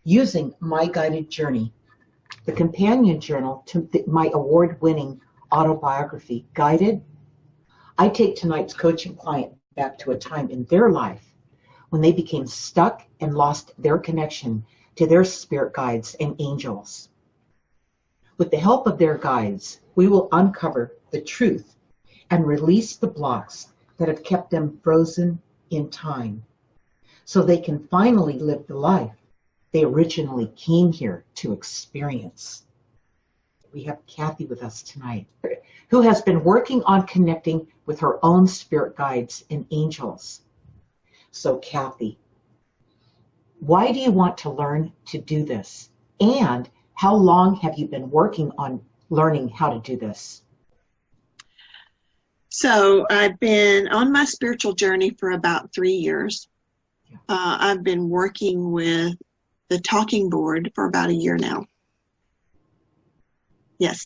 using My Guided Journey, the companion journal to my award-winning autobiography, Guided. I take tonight's coaching client back to a time in their life when they became stuck and lost their connection to their spirit guides and angels. With the help of their guides, we will uncover the truth and release the blocks that have kept them frozen in time, so they can finally live the life they originally came here to experience. We have Kathy with us tonight, who has been working on connecting with her own spirit guides and angels. So Kathy, why do you want to learn to do this? And how long have you been working on learning how to do this? So I've been on my spiritual journey for about 3 years. I've been working with the talking board for about a year now. Yes.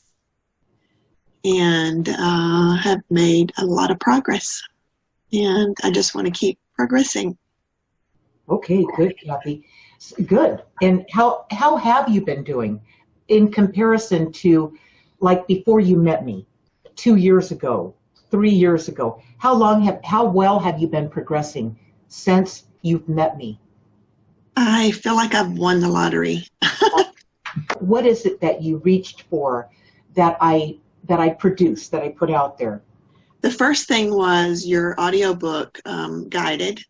And have made a lot of progress. And I just want to keep progressing. Okay, good, Kathy. Good. And how have you been doing in comparison to like before you met me 2 years ago, 3 years ago? How well have you been progressing since you've met me? I feel like I've won the lottery. What is it that you reached for that I produced, that I put out there? The first thing was your audiobook, Guided,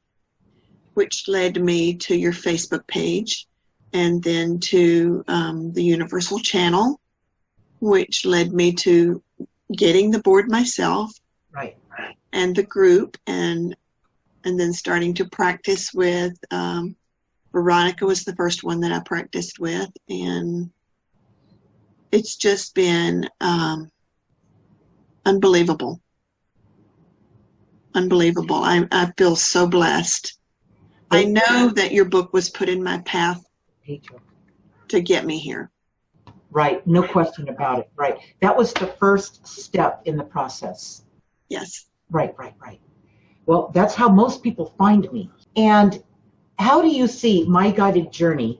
which led me to your Facebook page, and then to the Universal Channel, which led me to getting the board myself. Right. And the group, and then starting to practice with Veronica was the first one that I practiced with, and it's just been unbelievable. Unbelievable. I feel so blessed. I know that your book was put in my path to get me here. Right, no question about it. Right, that was the first step in the process. Yes. Right. Well, that's how most people find me. And how do you see My Guided Journey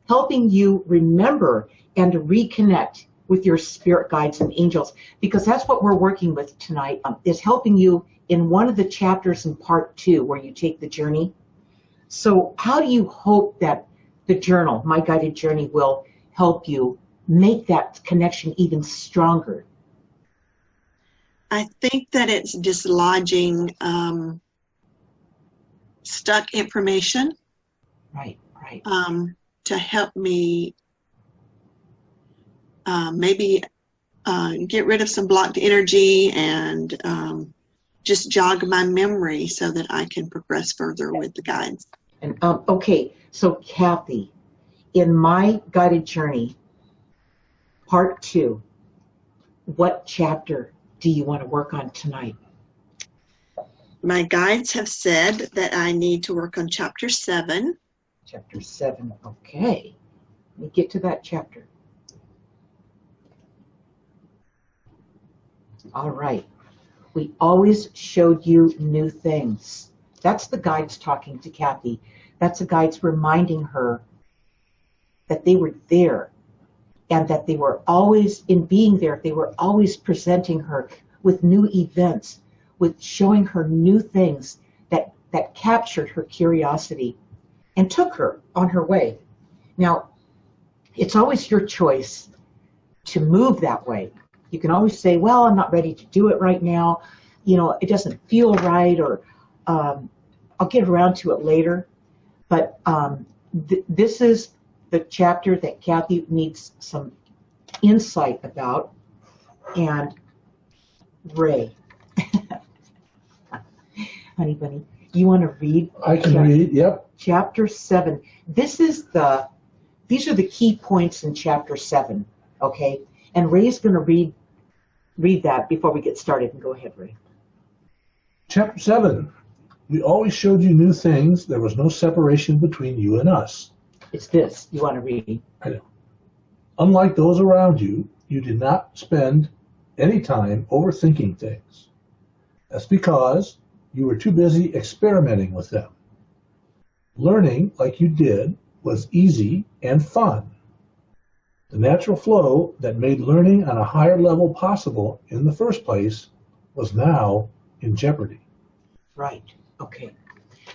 helping you remember and reconnect with your spirit guides and angels? Because that's what we're working with tonight, is helping you in one of the chapters in part 2 where you take the journey. So how do you hope that the journal, My Guided Journey, will help you make that connection even stronger? I think that it's dislodging stuck information. Right. To help me maybe get rid of some blocked energy and just jog my memory so that I can progress further with the guides. And okay, so Kathy, in My Guided Journey, part 2, what chapter do you want to work on tonight? My guides have said that I need to work on chapter 7. Chapter 7, okay. Let me get to that chapter. All right. We always showed you new things. That's the guides talking to Kathy. That's the guides reminding her that they were there and that they were always, in being there, they were always presenting her with new events, with showing her new things that captured her curiosity and took her on her way. Now, it's always your choice to move that way. You can always say, well, I'm not ready to do it right now. You know, it doesn't feel right, or I'll get around to it later. But this is the chapter that Kathy needs some insight about. And Ray, honey bunny, you want to read? I can read, yep. Chapter 7. These are the key points in chapter 7, okay? And Ray's going to read that before we get started. And go ahead, Ray. Chapter 7. We always showed you new things. There was no separation between you and us. It's this you want to read. I know. Unlike those around you, you did not spend any time overthinking things. That's because you were too busy experimenting with them. Learning, like you did, was easy and fun. The natural flow that made learning on a higher level possible in the first place was now in jeopardy. Right. Okay.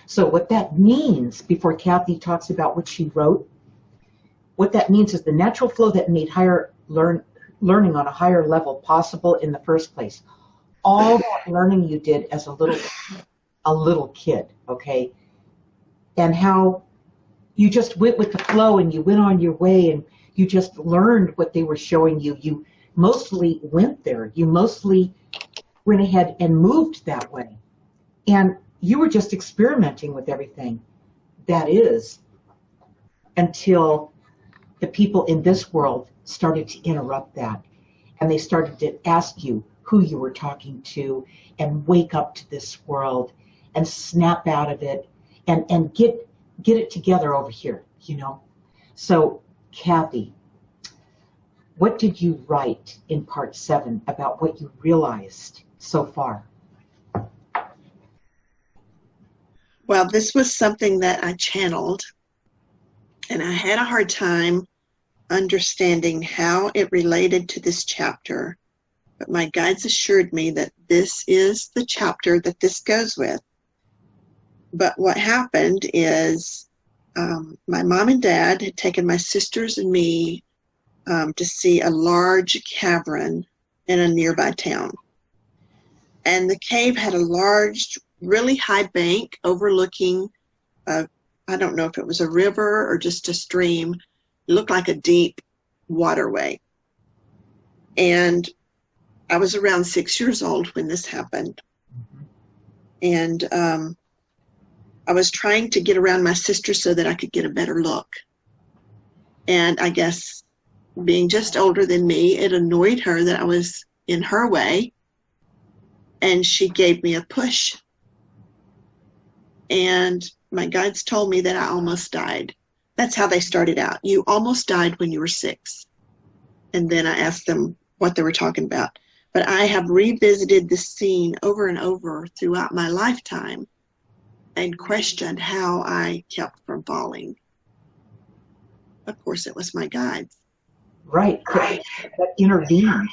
So what that means, before Kathy talks about what she wrote, what that means is the natural flow that made learning on a higher level possible in the first place. All that learning you did as a little kid, okay? And how you just went with the flow and you went on your way and you just learned what they were showing you. You mostly went there. You mostly went ahead and moved that way. And you were just experimenting with everything. That is, until the people in this world started to interrupt that. And they started to ask you who you were talking to and wake up to this world and snap out of it and get it together over here, you know. So, Kathy, what did you write in part 7 about what you realized so far? Well, this was something that I channeled, and I had a hard time understanding how it related to this chapter, but my guides assured me that this is the chapter that this goes with. But what happened is my mom and dad had taken my sisters and me to see a large cavern in a nearby town. And the cave had a large, really high bank overlooking, I don't know if it was a river or just a stream. It looked like a deep waterway. And I was around 6 years old when this happened. And I was trying to get around my sister so that I could get a better look. And I guess being just older than me, it annoyed her that I was in her way. And she gave me a push. And my guides told me that I almost died. That's how they started out. You almost died when you were 6. And then I asked them what they were talking about. But I have revisited this scene over and over throughout my lifetime and questioned how I kept from falling. Of course, it was my guides. Right. That intervened.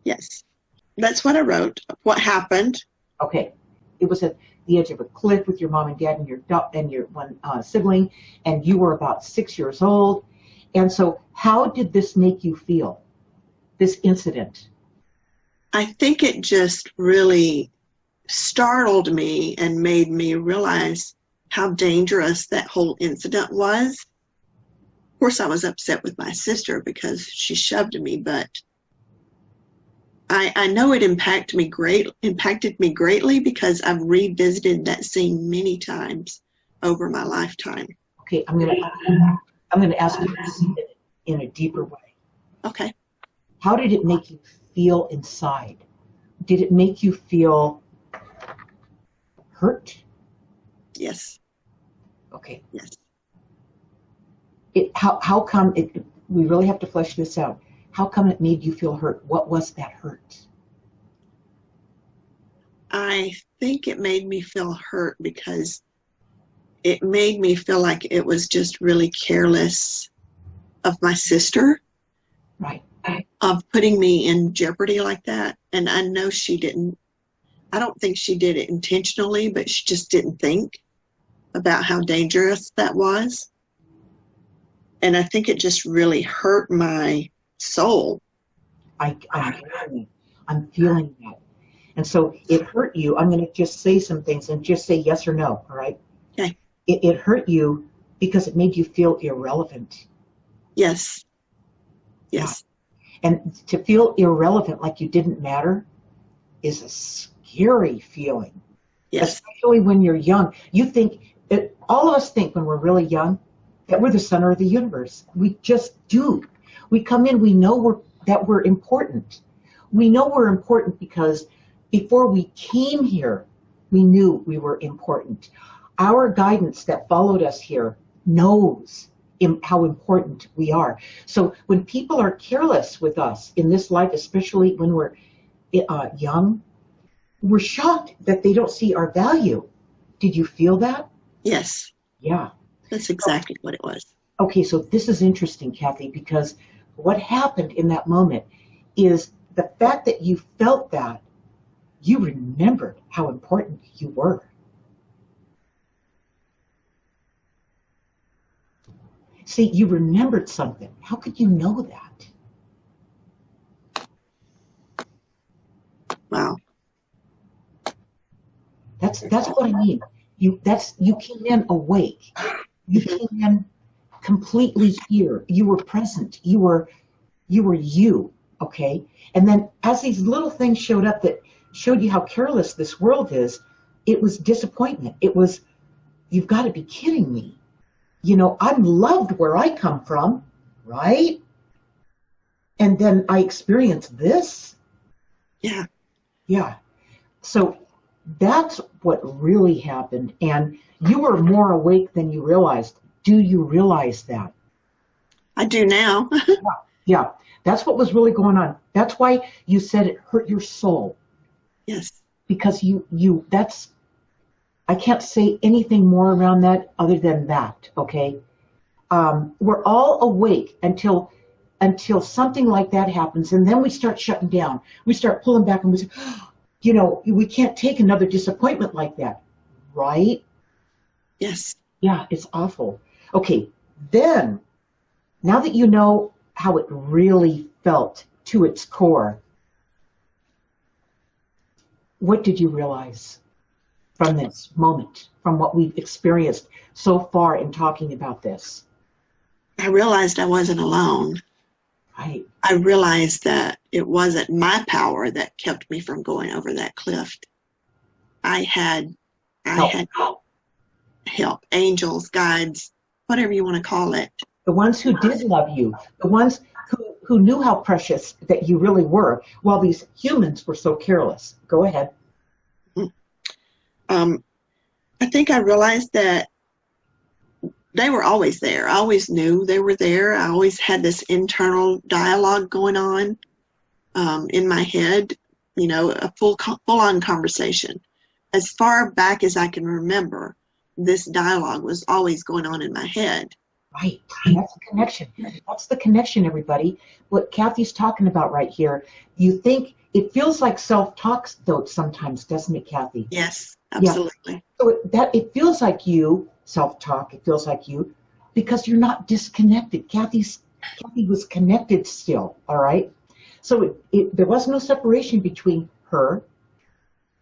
Yes. That's what I wrote. What happened. Okay. It was at the edge of a cliff with your mom and dad and your one sibling, and you were about 6 years old. And so how did this make you feel, this incident? I think it just really startled me and made me realize how dangerous that whole incident was. Of course, I was upset with my sister because she shoved me, but I know it impacted me greatly because I've revisited that scene many times over my lifetime. Okay, I'm gonna ask you to see it in a deeper way. Okay. How did it make you feel inside? Did it make you feel hurt? Yes. Okay. Yes. How come it? We really have to flesh this out. How come it made you feel hurt? What was that hurt? I think it made me feel hurt because it made me feel like it was just really careless of my sister. Right. Of putting me in jeopardy like that. And I know she didn't, I don't think she did it intentionally, but she just didn't think about how dangerous that was. And I think it just really hurt my soul. I'm feeling that. And so it hurt you. I'm going to just say some things and just say yes or no, all right? Okay. It hurt you because it made you feel irrelevant. Yes. Yes. Yeah. And to feel irrelevant, like you didn't matter, is a scary feeling. Yes. Especially when you're young. You think, all of us think when we're really young that we're the center of the universe. We just do. We come in, we know that we're important. We know we're important because before we came here, we knew we were important. Our guidance that followed us here knows how important we are. So when people are careless with us in this life, especially when we're young, we're shocked that they don't see our value. Did you feel that? Yes. Yeah. That's exactly what it was. Okay, so this is interesting, Kathy, because what happened in that moment is the fact that you felt that you remembered how important you were. See, you remembered something. How could you know that? Wow. That's what I mean. You came in awake. You came in completely here. You were present. You were you, okay? And then as these little things showed up that showed you how careless this world is, it was disappointment. It was, you've got to be kidding me. You know, I'm loved where I come from, right? And then I experienced this. Yeah. Yeah. So that's what really happened. And you were more awake than you realized. Do you realize that? I do now. Yeah. That's what was really going on. That's why you said it hurt your soul. Yes. Because that's, I can't say anything more around that other than that, okay? We're all awake until something like that happens, and then we start shutting down. We start pulling back, and we say, you know, we can't take another disappointment like that, right? Yes. Yeah, it's awful. Okay, then, now that you know how it really felt to its core, what did you realize from this moment, from what we've experienced so far in talking about this? I realized I wasn't alone. Right. I realized that it wasn't my power that kept me from going over that cliff. I had help, angels, guides, whatever you want to call it. The ones who did love you, the ones who knew how precious that you really were, while these humans were so careless. Go ahead. I think I realized that they were always there. I always knew they were there. I always had this internal dialogue going on in my head, you know, a full-on conversation. As far back as I can remember, this dialogue was always going on in my head. Right. That's the connection. That's the connection, everybody. What Kathy's talking about right here, you think, it feels like self-talk, though, sometimes, doesn't it, Kathy? Yes, absolutely. Yeah. So it feels like you, self-talk, it feels like you, because you're not disconnected. Kathy was connected still, all right? So there was no separation between her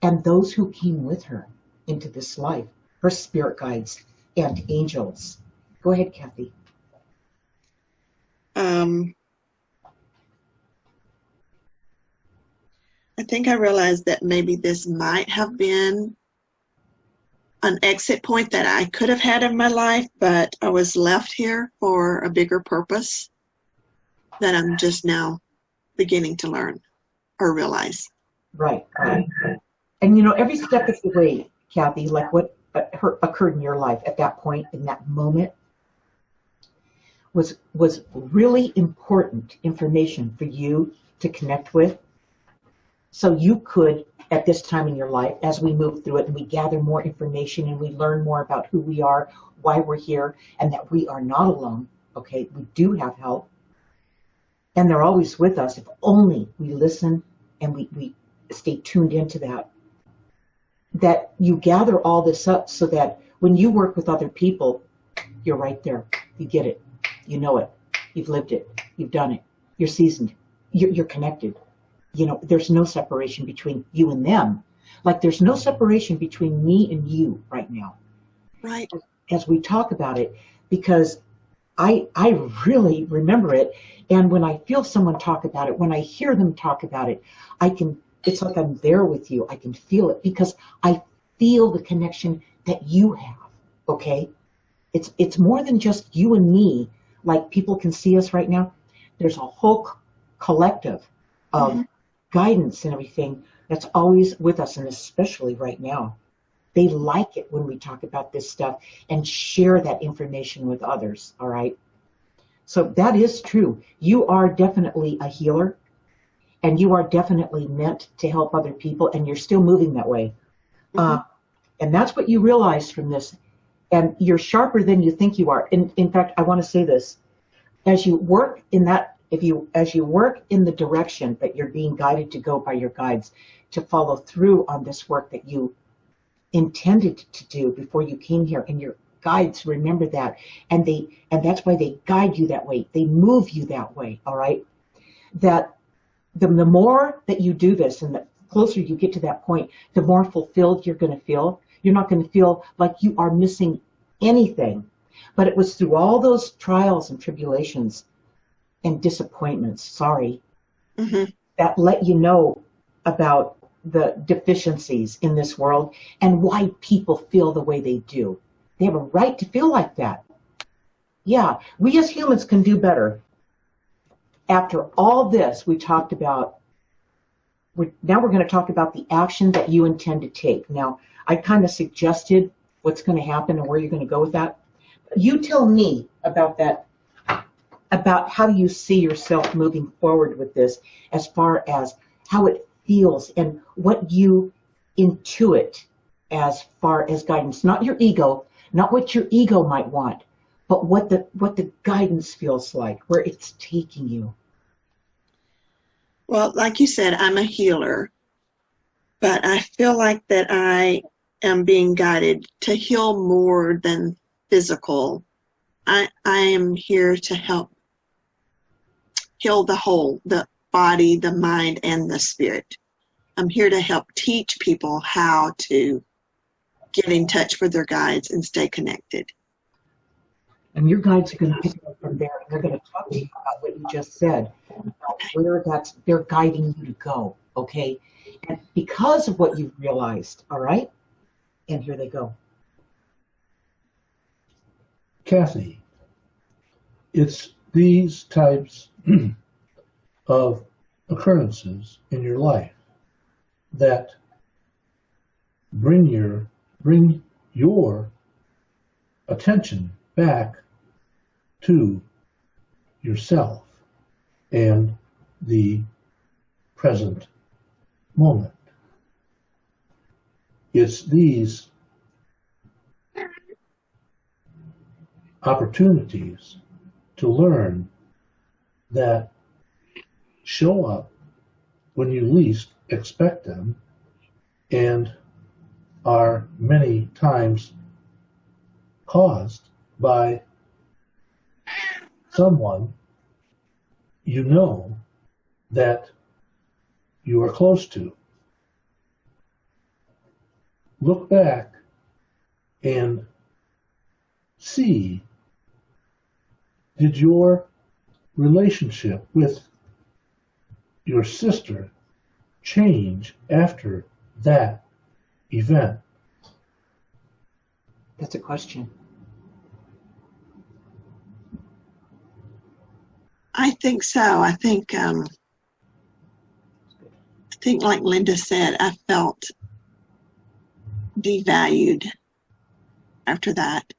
and those who came with her into this life, her spirit guides and angels. Go ahead, Kathy. I think I realized that maybe this might have been an exit point that I could have had in my life, but I was left here for a bigger purpose that I'm just now beginning to learn or realize. Right. And you know, every step of the way, Kathy, like what occurred in your life at that point, in that moment, was really important information for you to connect with. So you could, at this time in your life, as we move through it and we gather more information and we learn more about who we are, why we're here, and that we are not alone, okay? We do have help. And they're always with us if only we listen and we stay tuned into that. That you gather all this up so that when you work with other people, you're right there. You get it. You know it. You've lived it. You've done it. You're seasoned. You're connected. You know, there's no separation between you and them. Like there's no separation between me and you right now. Right. As we talk about it, because I really remember it. And when I feel someone talk about it, when I hear them talk about it, it's like I'm there with you. I can feel it because I feel the connection that you have, okay? It's more than just you and me, like people can see us right now. There's a whole collective of guidance and everything that's always with us, and especially right now. They like it when we talk about this stuff and share that information with others, all right? So that is true. You are definitely a healer, and you are definitely meant to help other people, and you're still moving that way. And that's what you realize from this. and you're sharper than you think you are. In fact, I want to say this. As you work in that, as you work in the direction that you're being guided to go by your guides, to follow through on this work that you intended to do before you came here, and your guides remember that, and that's why they guide you that way. They move you that way, all right? That the more that you do this, and the closer you get to that point, the more fulfilled you're going to feel. You're not going to feel like you are missing anything. But it was through all those trials and tribulations and disappointments, that let you know about the deficiencies in this world and why people feel the way they do. They have a right to feel like that. Yeah, we as humans can do better. After all this, we talked about, now we're going to talk about the action that you intend to take. Now, I kind of suggested what's going to happen and where you're going to go with that. You tell me about that, about how you see yourself moving forward with this, as far as how it feels and what you intuit as far as guidance. Not your ego, not what your ego might want, but what the guidance feels like, where it's taking you. Well, like you said, I'm a healer, but I feel like that I am being guided to heal more than physical. I am here to help heal the whole, the body, the mind, and the spirit. I'm here to help teach people how to get in touch with their guides and stay connected. And your guides are going to pick up from there, and they're going to talk to you about what you just said, about where they're guiding you to go, okay? And because of what you've realized, all right? And here they go. Kathy, it's these types of occurrences in your life that bring your attention back to yourself and the present moment. It's these opportunities to learn that show up when you least expect them and are many times caused by someone you know that you are close to. Look back and see, did your relationship with your sister change after that event? That's a question. I think so. I think like Linda said, I felt devalued after that.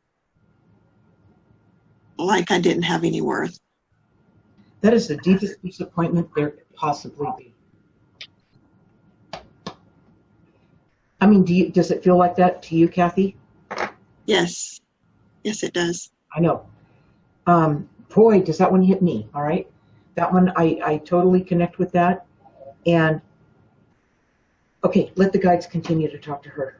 Like I didn't have any worth. That is the deepest disappointment there could possibly be. I mean, does it feel like that to you, Kathy? Yes. Yes, it does. I know. Boy, does that one hit me, all right? That one, I totally connect with that. And, okay, let the guides continue to talk to her.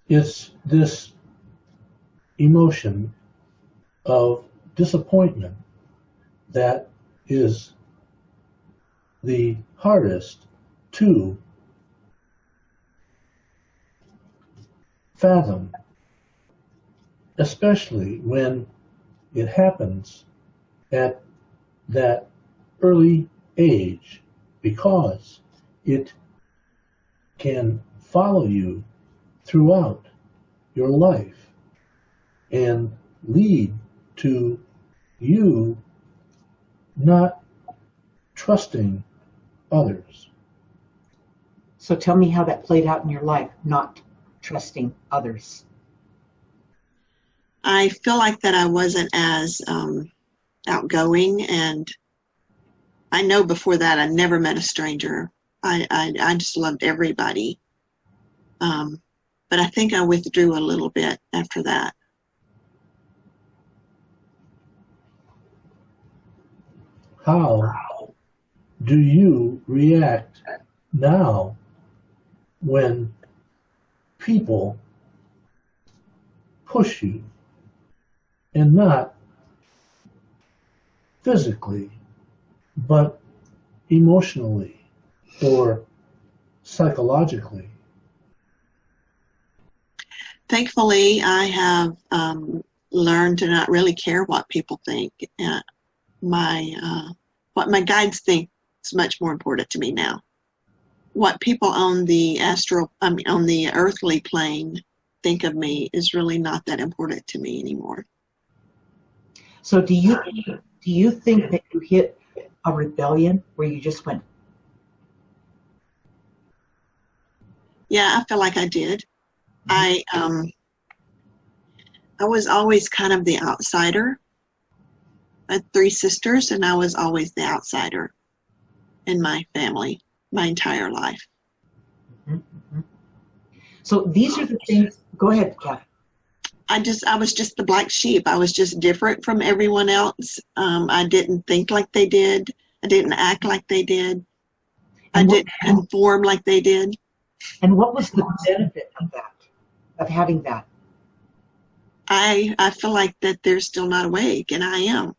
It's this emotion of disappointment that is the hardest to fathom, especially when it happens at that early age, because it can follow you throughout your life and lead to you not trusting others. So tell me how that played out in your life, not trusting others. I feel like that I wasn't as outgoing, and I know before that I never met a stranger. I just loved everybody. But but I think I withdrew a little bit after that. How do you react now when people push you, and not physically, but emotionally or psychologically? Thankfully, I have learned to not really care what people think. What my guides think is much more important to me now. What people on the on the earthly plane think of me is really not that important to me anymore. So do you think that you hit a rebellion where you just went? Yeah, I feel like I did. I was always kind of the outsider. I had 3 sisters, and I was always the outsider in my family my entire life. Mm-hmm. So these are the things. Go ahead, Kathy. I was just the black sheep. I was just different from everyone else. I didn't think like they did. I didn't act like they did. I didn't conform like they did. And what was the benefit of that, of having that? I feel like that they're still not awake, and I am.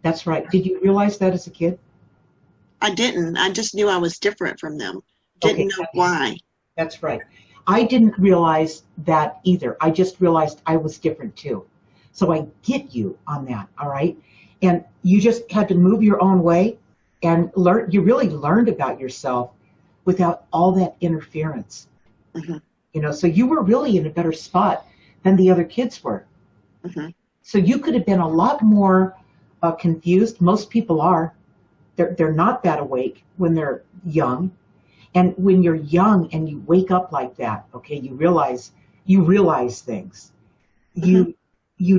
That's right. Did you realize that as a kid? I didn't. I just knew I was different from them. Didn't know why. That's right. I didn't realize that either. I just realized I was different too. So I get you on that, all right? And you just had to move your own way and learn. You really learned about yourself without all that interference. Mm-hmm. You know, so you were really in a better spot than the other kids were. Mm-hmm. So you could have been a lot more confused. Most people are. They're not that awake when they're young. And when you're young and you wake up like that, okay, you realize things. Mm-hmm. You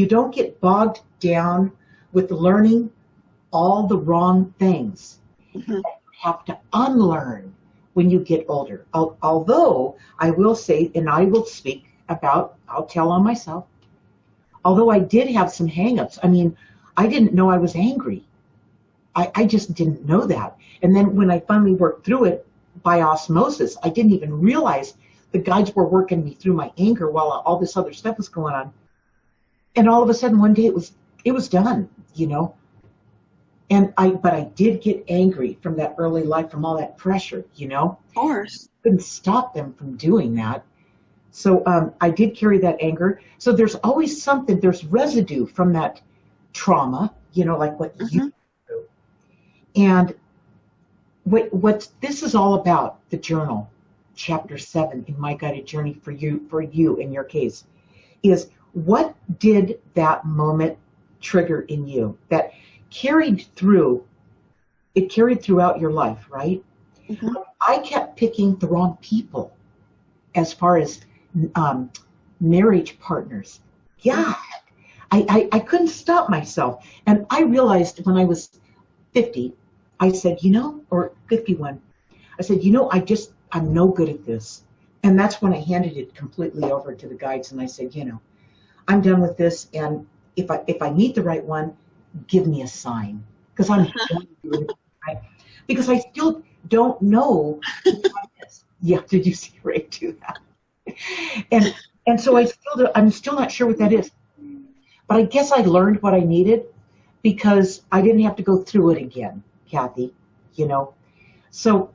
don't get bogged down with learning all the wrong things. Mm-hmm. You have to unlearn when you get older. Although I will say, and I will speak about, I'll tell on myself, although I did have some hang-ups. I mean, I didn't know I was angry. I just didn't know that. And then when I finally worked through it by osmosis, I didn't even realize the guides were working me through my anger while all this other stuff was going on. And all of a sudden one day it was done, you know. But I did get angry from that early life, from all that pressure, you know. Of course. Couldn't stop them from doing that. So I did carry that anger. So there's always something, there's residue from that trauma, you know, like what Mm-hmm. you went through. And what this is all about, the journal, chapter 7 in My Guided Journey for you in your case, is what did that moment trigger in you that carried throughout your life, right? Mm-hmm. I kept picking the wrong people as far as marriage partners. Yeah, I couldn't stop myself. And I realized when I was 50, I said, or 51, I said, I'm no good at this. And that's when I handed it completely over to the guides. And I said, I'm done with this. And if I meet the right one, give me a sign. Because I'm doing it, right? Because I still don't know. Yeah, did you see Ray do that? And so I'm still not sure what that is. But I guess I learned what I needed because I didn't have to go through it again, Kathy, So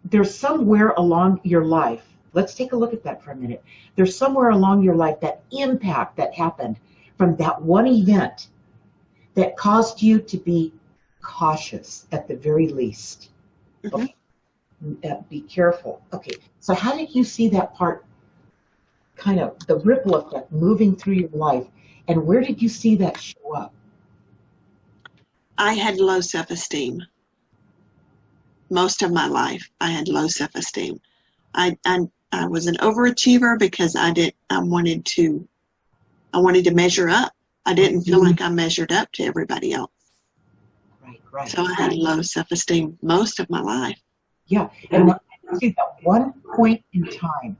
there's somewhere along your life, let's take a look at that for a minute. There's somewhere along your life that impact that happened from that one event that caused you to be cautious at the very least. Mm-hmm. Okay. Be careful. Okay, so how did you see that part, kind of the ripple effect moving through your life, and where did you see that show up? I had low self-esteem. Most of my life, I had low self-esteem. I was an overachiever because I wanted to measure up. I didn't feel like I measured up to everybody else. Right. So I had low self-esteem most of my life. Yeah, and see that one point in time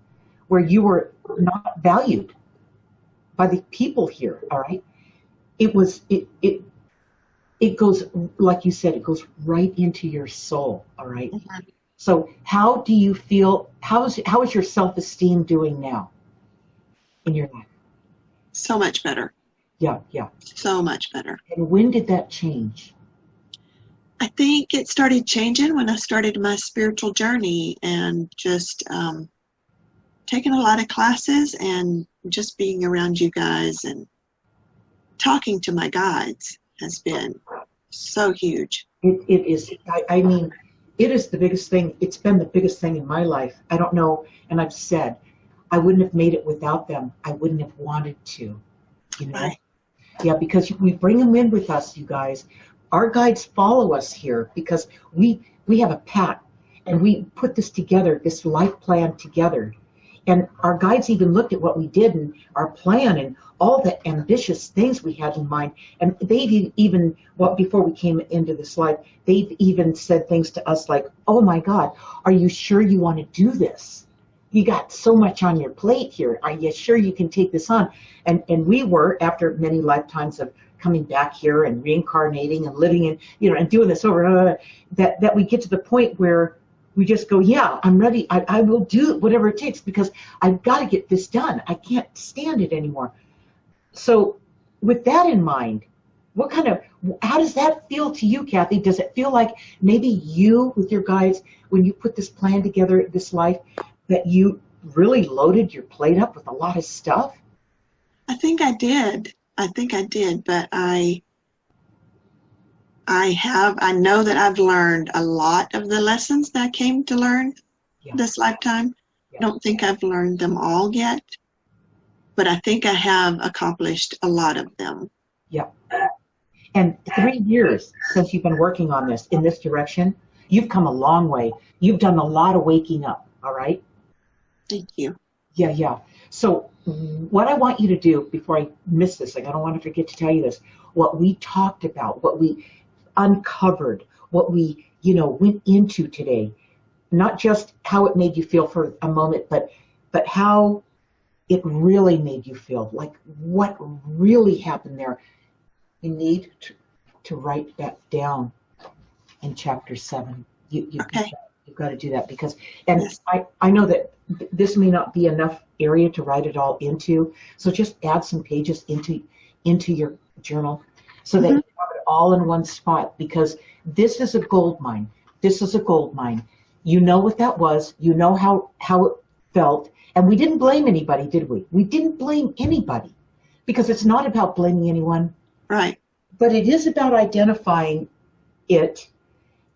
where you were not valued by the people here, all right? It goes, like you said, it goes right into your soul, all right? Mhm. So how do you feel, how is your self-esteem doing now in your life? So much better. Yeah, yeah. So much better. And when did that change? I think it started changing when I started my spiritual journey and just taking a lot of classes and just being around you guys and talking to my guides has been so huge. It is, I mean, it is the biggest thing. It's been the biggest thing in my life. I don't know, and I've said, I wouldn't have made it without them. I wouldn't have wanted to, you know? Right. Yeah, because we bring them in with us, you guys. Our guides follow us here because we have a pact, and we put this together, this life plan together. And our guides even looked at what we did and our plan and all the ambitious things we had in mind. And they've even, well, before we came into this life, they've even said things to us like, oh my God, are you sure you want to do this? You got so much on your plate here. Are you sure you can take this on? And we were, after many lifetimes of coming back here and reincarnating and living in, you know, and doing this over and over, that we get to the point where we just go, yeah, I'm ready. I will do whatever it takes because I've got to get this done. I can't stand it anymore. So with that in mind, how does that feel to you, Kathy? Does it feel like maybe you, with your guides, when you put this plan together, this life, that you really loaded your plate up with a lot of stuff? I think I did, but I know that I've learned a lot of the lessons that I came to learn this lifetime. Yeah. I don't think I've learned them all yet, but I think I have accomplished a lot of them. Yeah. And 3 years since you've been working on this in this direction, you've come a long way. You've done a lot of waking up, all right? Thank you. Yeah, yeah. So what I want you to do before I miss this, like I don't want to forget to tell you this, what we talked about, what we uncovered, what we, went into today, not just how it made you feel for a moment, but how it really made you feel, like what really happened there. You need to write that down in chapter 7. Okay. You've got to do that because, and Yes. I know that this may not be enough area to write it all into, so just add some pages into your journal so that you have it all in one spot, because this is a gold mine. This is a gold mine. You know what that was. You know how it felt. And we didn't blame anybody, did we? We didn't blame anybody, because it's not about blaming anyone. Right. But it is about identifying it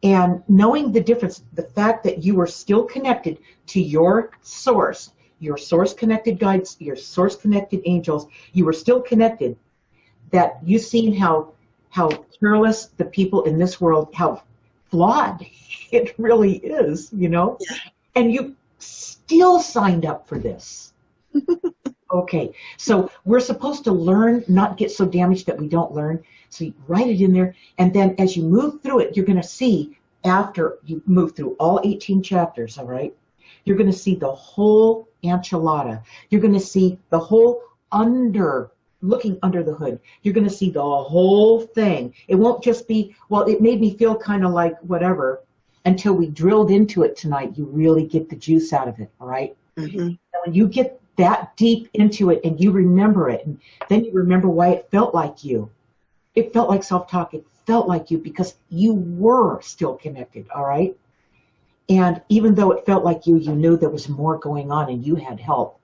and knowing the difference, the fact that you are still connected to your source connected guides, your source connected angels. You are still connected. That you've seen how careless the people in this world, how flawed it really is, Yeah. and you still signed up for this. Okay, so we're supposed to learn, not get so damaged that we don't learn. So you write it in there, and then as you move through it, you're going to see, after you move through all 18 chapters, all right, you're going to see the whole enchilada. You're going to see the whole looking under the hood. You're going to see the whole thing. It won't just be, well, it made me feel kind of like whatever, until we drilled into it tonight. You really get the juice out of it, all right? Mm-hmm. And when you get that deep into it and you remember it, and then you remember why it felt like you. It felt like self-talk. It felt like you because you were still connected, all right? And even though it felt like you knew there was more going on and you had help.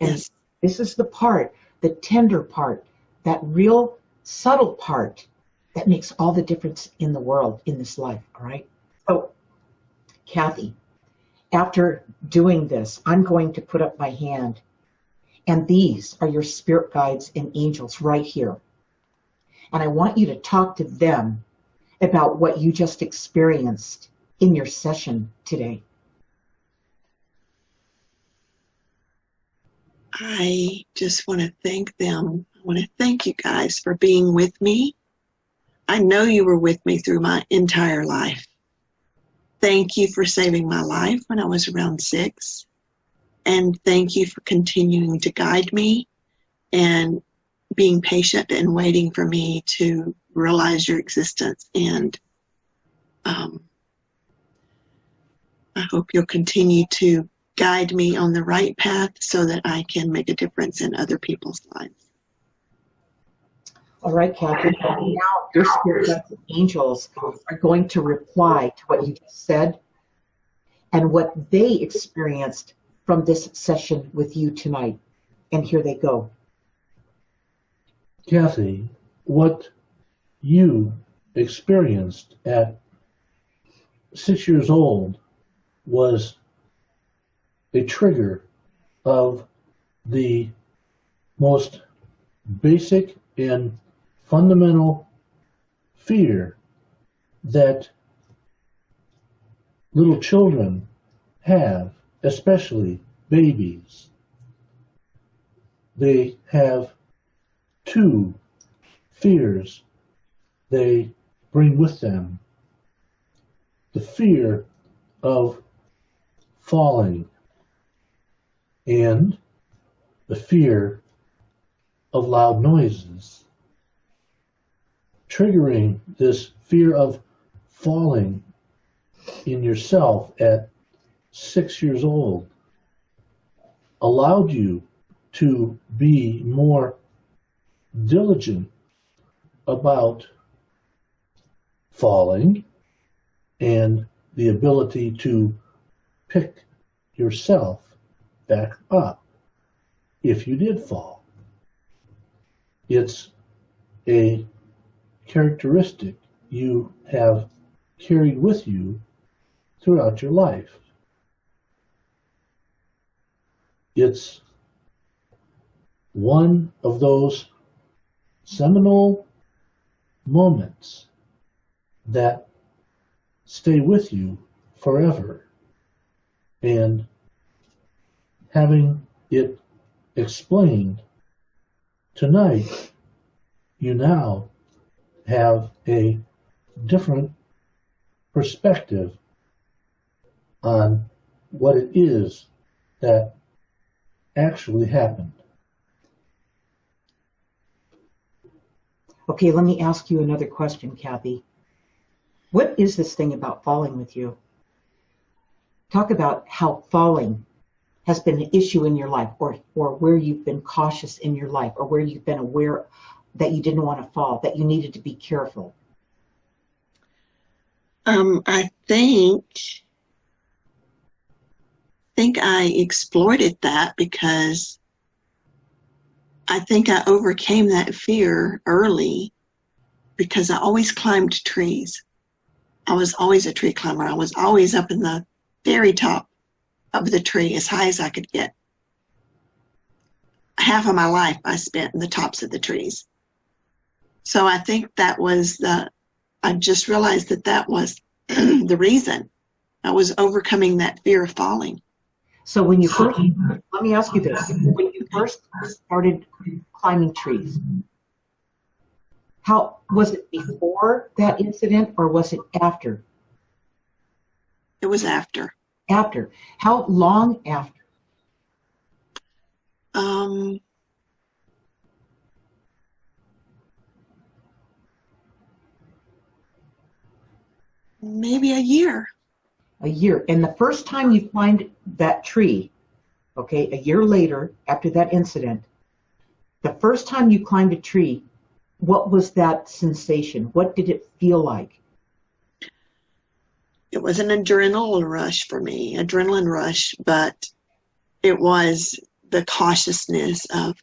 And Yes. This is the part, the tender part, that real subtle part that makes all the difference in the world, in this life, all right? So, Kathy, after doing this, I'm going to put up my hand, and these are your spirit guides and angels right here. And I want you to talk to them about what you just experienced in your session today. I just want to thank them. I want to thank you guys for being with me. I know you were with me through my entire life. thank you for saving my life when I was around 6. And thank you for continuing to guide me and being patient and waiting for me to realize your existence. And I hope you'll continue to guide me on the right path so that I can make a difference in other people's lives. All right, Kathy. Now your spirit guides and angels are going to reply to what you just said and what they experienced from this session with you tonight. And here they go. Kathy, what you experienced at 6 years old was a trigger of the most basic and fundamental fear that little children have, especially babies. They have 2 fears they bring with them. The fear of falling and the fear of loud noises. Triggering this fear of falling in yourself at 6 years old allowed you to be more diligent about falling and the ability to pick yourself back up if you did fall. It's a characteristic you have carried with you throughout your life. It's one of those seminal moments that stay with you forever. And having it explained tonight, you now have a different perspective on what it is that actually happened. Okay, let me ask you another question, Kathy. What is this thing about falling with you? Talk about how falling has been an issue in your life, or where you've been cautious in your life, or where you've been aware that you didn't want to fall, that you needed to be careful. I think I exploited that because I think I overcame that fear early because I always climbed trees. I was always a tree climber. I was always up in the very top of the tree, as high as I could get. Half of my life I spent in the tops of the trees. So I think that was I just realized that was the reason I was overcoming that fear of falling. So when you first, let me ask you this, when you first started climbing trees, how was it before that incident or was it after? It was after. After. How long after? Maybe a year. A year. And the first time you climbed that tree, okay, a year later, after that incident, the first time you climbed a tree, what was that sensation? What did it feel like? It was an adrenaline rush for me, but it was the cautiousness of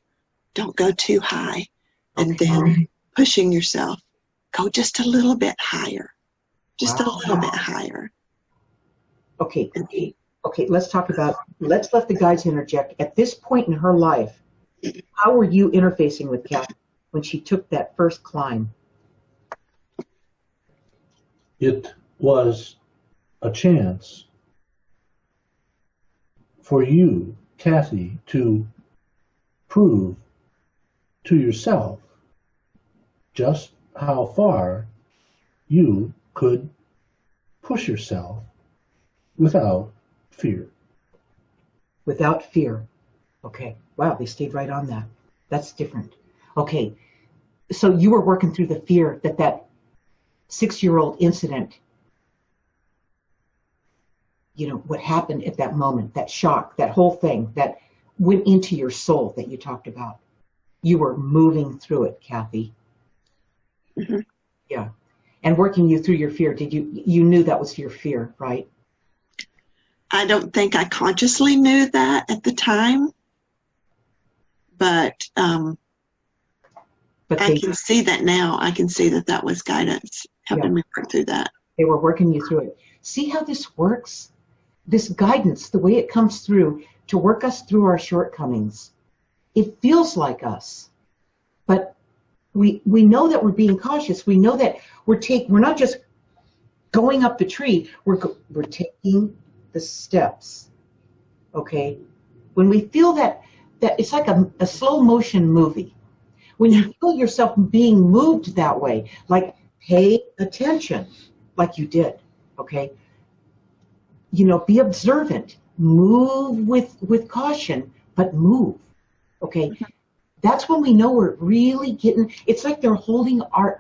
don't go too high, and then pushing yourself, go just a little bit higher, just a little bit higher. Okay, let's let the guides interject. At this point in her life, how were you interfacing with Kathy when she took that first climb? It was a chance for you, Kathy, to prove to yourself just how far you could push yourself without fear. Without fear. Okay. Wow, they stayed right on that. That's different. Okay. So you were working through the fear that 6-year-old incident, what happened at that moment, that shock, that whole thing that went into your soul that you talked about. You were moving through it, Kathy. Mm-hmm. Yeah. And working you through your fear, you knew that was your fear, right? I don't think I consciously knew that at the time, but I can see that now. I can see that was guidance helping me work through that. They were working you through it. See how this works? This guidance, the way it comes through to work us through our shortcomings. It feels like us, but we know that we're being cautious. We know that we're not just going up the tree. We're taking the steps. Okay. When we feel that it's like a slow motion movie. When you feel yourself being moved that way, like pay attention, like you did. Okay. Be observant. Move with caution, but move. Okay. That's when we know we're really getting. It's like they're holding our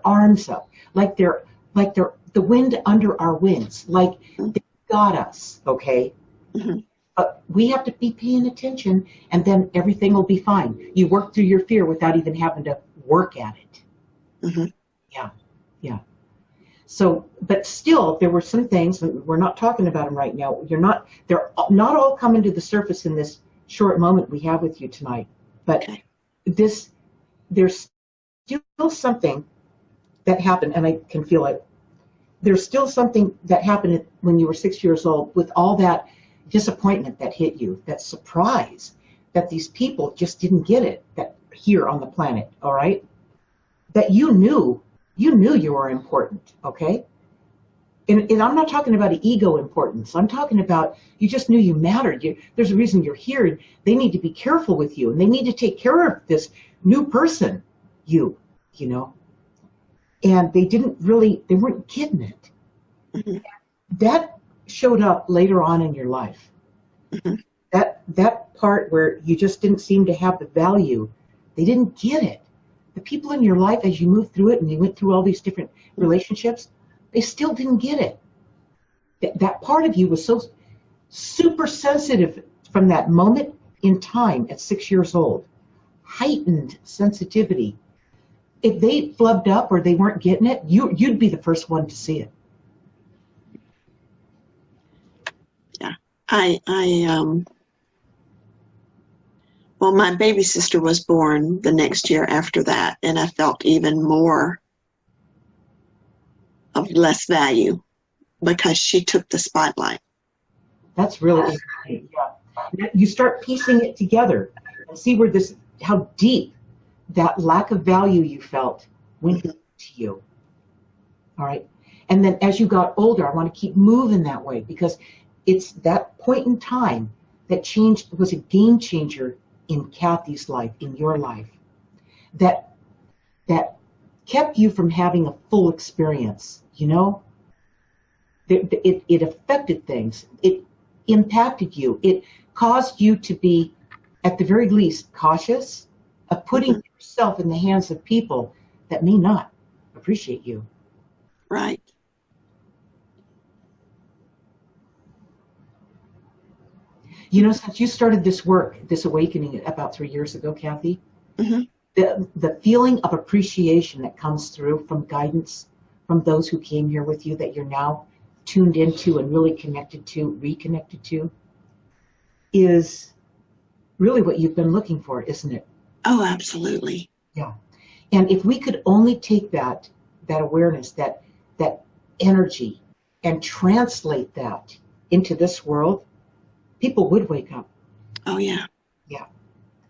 arms up, like they're the wind under our wings, like they got us. Okay. Mm-hmm. But we have to be paying attention, and then everything will be fine. You work through your fear without even having to work at it. Mm-hmm. Yeah. So, but still, there were some things, and we're not talking about them right now. They're not all coming to the surface in this short moment we have with you tonight. But there's still something that happened, and I can feel it. There's still something that happened when you were 6 years old with all that disappointment that hit you, that surprise that these people just didn't get it that here on the planet, all right? That you knew you were important, okay? And I'm not talking about an ego importance. I'm talking about you just knew you mattered. There's a reason you're here. They need to be careful with you, and they need to take care of this new person, you know. And they weren't getting it. Mm-hmm. That showed up later on in your life. Mm-hmm. That part where you just didn't seem to have the value, they didn't get it. The people in your life, as you moved through it and you went through all these different relationships, they still didn't get it. That part of you was so super sensitive from that moment in time at 6 years old. Heightened sensitivity. If they flubbed up or they weren't getting it, you'd be the first one to see it. Yeah. Well, my baby sister was born the next year after that, and I felt even more of less value because she took the spotlight. That's really interesting. Yeah. You start piecing it together and see how deep that lack of value you felt went into you. All right. And then as you got older, I want to keep moving that way because it's that point in time that was a game changer in Kathy's life, in your life, that kept you from having a full experience, It affected things. It impacted you. It caused you to be, at the very least, cautious of putting yourself in the hands of people that may not appreciate you. Right. Since you started this work, this awakening about 3 years ago, Kathy, Mm-hmm. the feeling of appreciation that comes through from guidance from those who came here with you that you're now tuned into and really reconnected to, is really what you've been looking for, isn't it? Oh, absolutely. Yeah. And if we could only take that awareness, that energy, and translate that into this world, people would wake up. Oh, yeah. Yeah.